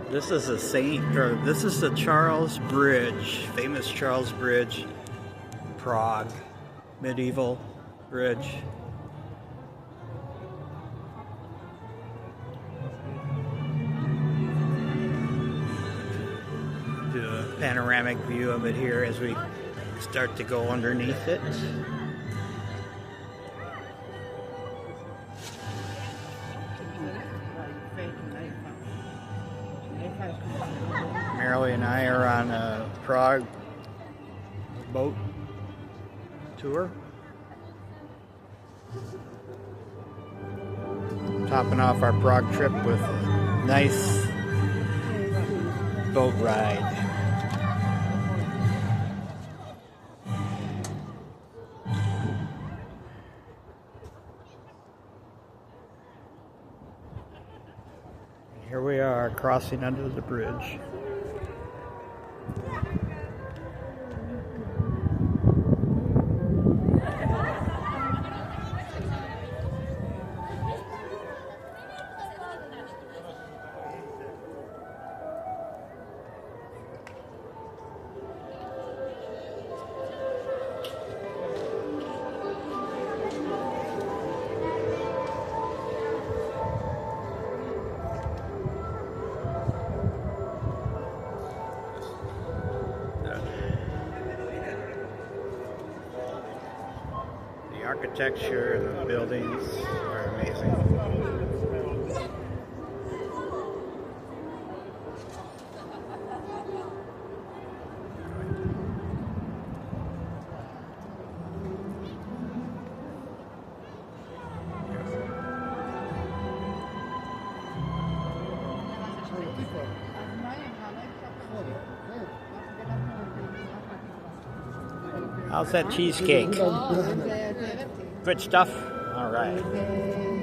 This is this is the Charles Bridge, famous Charles Bridge, Prague, medieval bridge. Do a panoramic view of it here as we start to go underneath it. Marilee and I are on a Prague boat tour. Topping off our Prague trip with a nice boat ride. Here we are crossing under the bridge. The architecture and the buildings are amazing. How's that cheesecake? Good stuff? All right.